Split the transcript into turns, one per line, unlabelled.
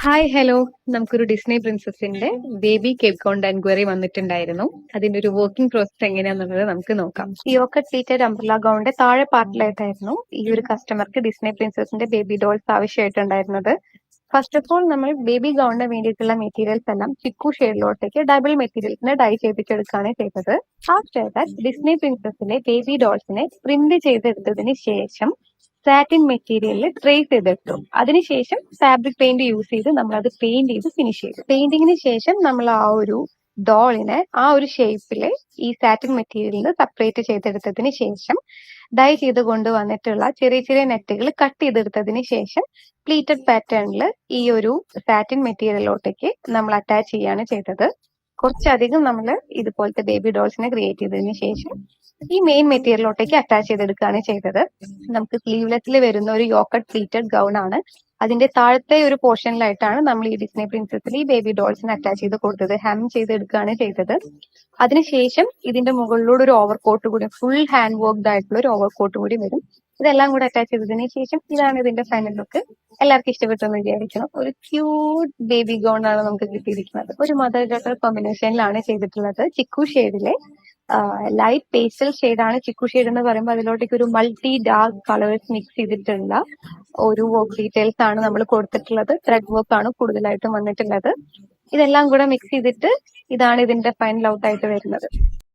Hi hello, നമുക്കൊരു Disney പ്രിൻസസിന്റെ baby cake കൊണ്ട് എൻക്വയറി വന്നിട്ടുണ്ടായിരുന്നു. അതിന്റെ ഒരു വർക്കിംഗ് പ്രോസസ് എങ്ങനെയാന്നുള്ളത് നമുക്ക് നോക്കാം. യോക്ക ട്രീറ്റഡ് അംബ്രല ഗൗണിന്റെ താഴെ പാർട്ടിലായിട്ടായിരുന്നു ഈ ഒരു കസ്റ്റമർക്ക് ഡിസ്നി പ്രിൻസസിന്റെ ബേബി ഡോൾസ് ആവശ്യമായിട്ടുണ്ടായിരുന്നത്. ഫസ്റ്റ് ഓഫ് ഓൾ നമ്മൾ ബേബി ഗൗണിന് വേണ്ടിയിട്ടുള്ള മെറ്റീരിയൽസ് എല്ലാം ചിക്കു ഷെയ്ഡിലോട്ടേക്ക് ഡബിൾ മെറ്റീരിയൽസിനെ ഡൈ ചെയ്യിപ്പിച്ചെടുക്കുകയാണ് ചെയ്തത്. ആഫ്റ്റർ ദാറ്റ് ഡിസ്നി പ്രിൻസസിലെ ബേബി ഡോൾസിനെ പ്രിന്റ് ചെയ്തെടുത്തതിന് ശേഷം സാറ്റിൻ മെറ്റീരിയലിൽ ട്രേസ് ചെയ്തെടുത്തു. അതിനുശേഷം ഫാബ്രിക് പെയിന്റ് യൂസ് ചെയ്ത് നമ്മൾ അത് പെയിന്റ് ചെയ്ത് ഫിനിഷ് ചെയ്തു. പെയിന്റിങ്ങിന് ശേഷം നമ്മൾ ആ ഒരു ഡോളിനെ ആ ഒരു ഷേപ്പില് ഈ സാറ്റിൻ മെറ്റീരിയലിൽ സെപ്പറേറ്റ് ചെയ്തെടുത്തതിന് ശേഷം ഡൈ ചെയ്ത് കൊണ്ടുവന്നിട്ടുള്ള ചെറിയ ചെറിയ നെറ്റുകൾ കട്ട് ചെയ്തെടുത്തതിന് ശേഷം പ്ലീറ്റഡ് പാറ്റേണിൽ ഈ ഒരു സാറ്റിൻ മെറ്റീരിയലിലോട്ടേക്ക് നമ്മൾ അറ്റാച്ച് ചെയ്യാണ് ചെയ്തത്. കുറച്ചധികം നമ്മൾ ഇതുപോലത്തെ ബേബി ഡോൾസിനെ ക്രിയേറ്റ് ചെയ്തതിന് ശേഷം ഈ മെയിൻ മെറ്റീരിയലിലോട്ടേക്ക് അറ്റാച്ച് ചെയ്തെടുക്കുകയാണ് ചെയ്തത്. നമുക്ക് സ്ലീവ്ലെസ്സിൽ വരുന്ന ഒരു യോക്കട്ട് പ്ലീറ്റഡ് ഗൗൺ ആണ്. അതിന്റെ താഴത്തെ ഒരു പോർഷനിലായിട്ടാണ് നമ്മൾ ഈ ഡിസ്നി പ്രിൻസസിൽ ഈ ബേബി ഡോൾസിന് അറ്റാച്ച് ചെയ്ത് കൊടുത്തത്. ഹാം ചെയ്തെടുക്കുകയാണ് ചെയ്തത്. അതിനുശേഷം ഇതിന്റെ മുകളിലൂടെ ഒരു ഓവർകോട്ട് കൂടി, ഫുൾ ഹാൻഡ് വർക്ക്ഡ് ആയിട്ടുള്ള ഒരു ഓവർകോട്ട് കൂടി വരും. ഇതെല്ലാം കൂടെ അറ്റാച്ച് ചെയ്തതിന് ശേഷം ഇതാണ് ഇതിന്റെ ഫൈനൽ ലുക്ക്. എല്ലാവർക്കും ഇഷ്ടപ്പെട്ടെന്ന് വിചാരിക്കണം. ഒരു ക്യൂട്ട് ബേബി ഗൗൺ ആണ് നമുക്ക് കിട്ടിയിരിക്കുന്നത്. ഒരു മദർ ഡോട്ടർ കോമ്പിനേഷനിലാണ് ചെയ്തിട്ടുള്ളത്. ചിക്കു ഷെയ്ഡിലെ ലൈറ്റ് പേസ്റ്റൽ ഷെയ്ഡാണ് ചിക്കു ഷെയ്ഡ് എന്ന് പറയുമ്പോൾ അതിലോട്ടേക്ക് ഒരു മൾട്ടി ഡാർക്ക് കളേഴ്സ് മിക്സ് ചെയ്തിട്ടുള്ള ഒരു വർക്ക് ഡീറ്റെയിൽസ് ആണ് നമ്മൾ കൊടുത്തിട്ടുള്ളത്. ത്രെഡ് വർക്ക് ആണ് കൂടുതലായിട്ടും വന്നിട്ടുള്ളത്. ഇതെല്ലാം കൂടെ മിക്സ് ചെയ്തിട്ട് ഇതാണ് ഇതിന്റെ ഫൈനൽ ഔട്ട് ആയിട്ട് വരുന്നത്.